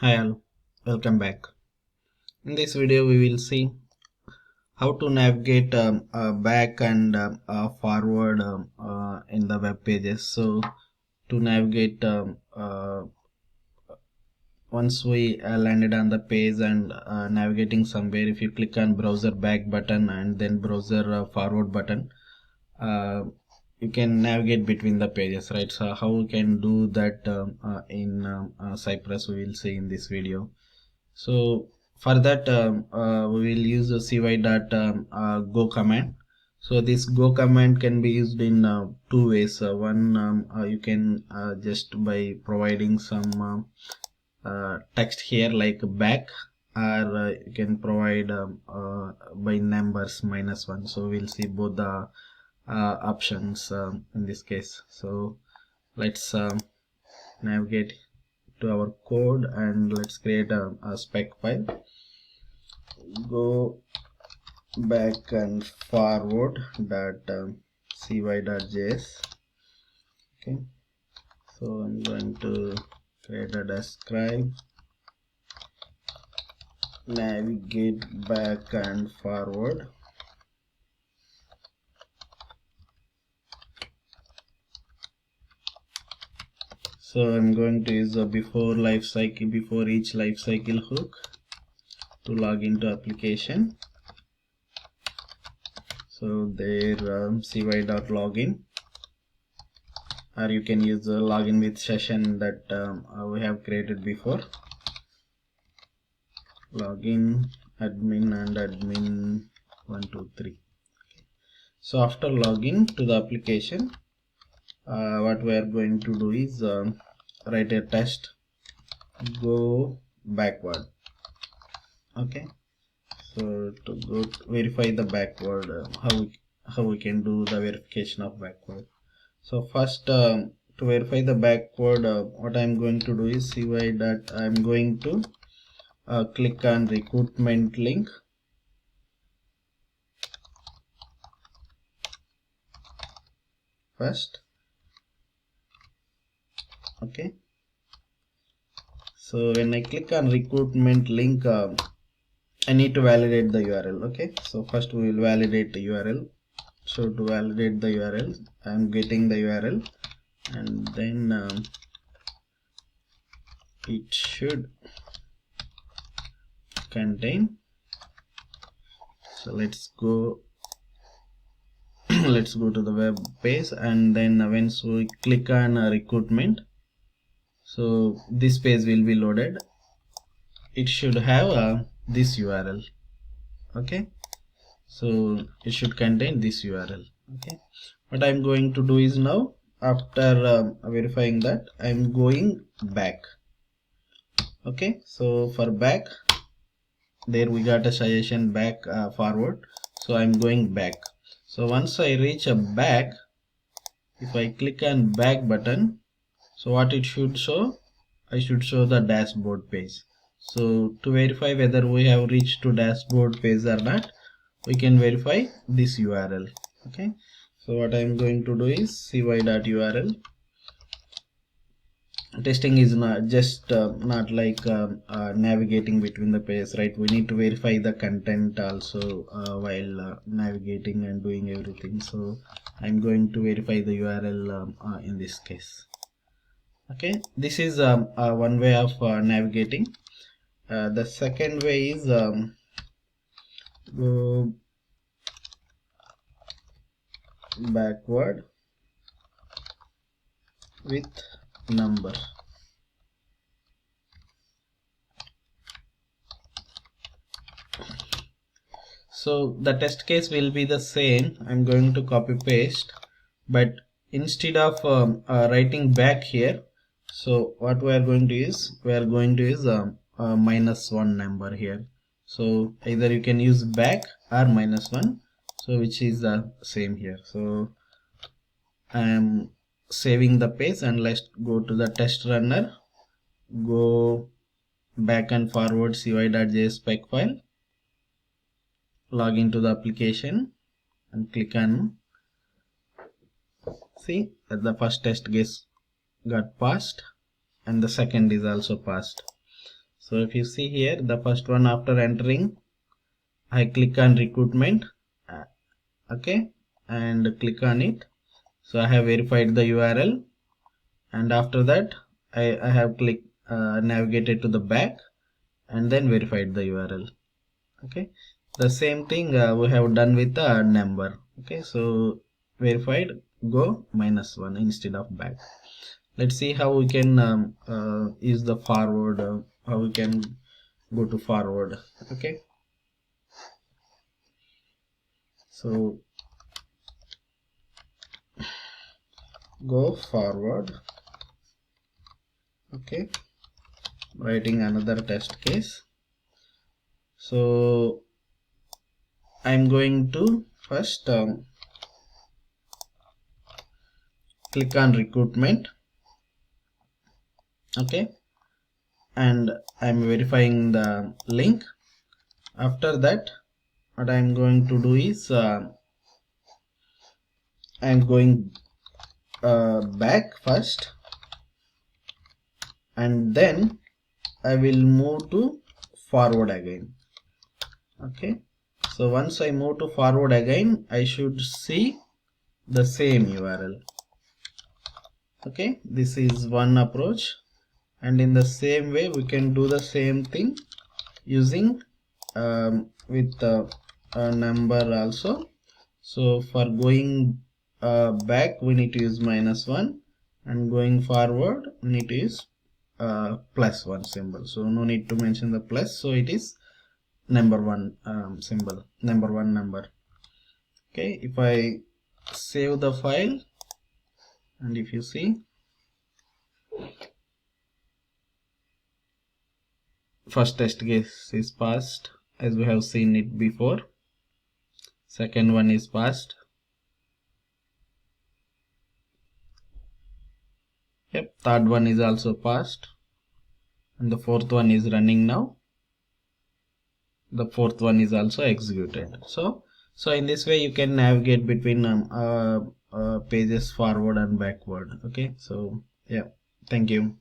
Hi all, welcome back. In this video we will see how to navigate back and forward in the web pages. So to navigate once we landed on the page and navigating somewhere, if you click on browser back button and then browser forward button, uh, you can navigate between the pages, right? So how we can do that in Cypress, we will see in this video. So for that we will use the cy.go command. So this go command can be used in two ways. One, you can just by providing some text here like back, or you can provide by numbers -1. So we'll see both the options in this case. So let's navigate to our code and let's create a spec file. Go back and forward cy.js. Okay, so I'm going to create a describe navigate back and forward. So I'm going to use a before each life cycle hook to log into application. So there cy.login, or you can use the login with session that we have created before. Login admin and admin 123. So after login to the application, what we are going to do is write a test, go backward. Okay, so to go to verify the backward, how we can do the verification of backward. So first, to verify the backward, what I'm going to do is I'm going to click on recruitment link. First, okay. So when I click on recruitment link, I need to validate the URL. Okay, so first we will validate the URL. So to validate the URL, I'm getting the URL, and then it should contain. So let's go let's go to the web page, and then once we click on recruitment, so this page will be loaded. It should have this URL. Okay, so it should contain this URL. Okay, what I'm going to do is now, after verifying that, I'm going back. Okay, so for back, there we got a suggestion back forward, so I'm going back. So once I reach a back, if I click on back button, so what it should show, I should show the dashboard page. So to verify whether we have reached to dashboard page or not, we can verify this URL. Okay, so what I'm going to do is cy.url. Testing is not just not like navigating between the pages, right? We need to verify the content also while navigating and doing everything. So I'm going to verify the URL in this case. Okay, this is one way of navigating. The second way is go backward with number. So the test case will be the same. I'm going to copy paste, but instead of writing back here, so what we are going to use, we are going to use a -1 number here. So either you can use back or -1, so which is the same here. So I am saving the page, and let's go to the test runner, go back and forward cy.js spec file, log into the application and click on, see that the first test case got passed and the second is also passed. So if you see here, the first one, after entering, I click on recruitment, okay, and click on it. So I have verified the URL, and after that I have clicked navigated to the back and then verified the URL. Okay, the same thing we have done with the number. Okay, so verified, go -1 instead of back. Let's see how we can use the forward, how we can go to forward. Okay, so go forward. Okay, writing another test case. So I'm going to first click on recruitment, okay, and I'm verifying the link. After that, what I'm going to do is I'm going back first, and then I will move to forward again. Okay, so once I move to forward again, I should see the same URL. Okay, this is one approach, and in the same way we can do the same thing using with a number also. So for going back, we need to use -1, and going forward we need to use +1 symbol. So no need to mention the plus, so it is number one symbol, number one number. Okay, if I save the file, and if you see, first test case is passed as we have seen it before. Second one is passed. Yep, third one is also passed, and the fourth one is running now. The fourth one is also executed. So in this way you can navigate between pages forward and backward. Okay, so yeah, thank you.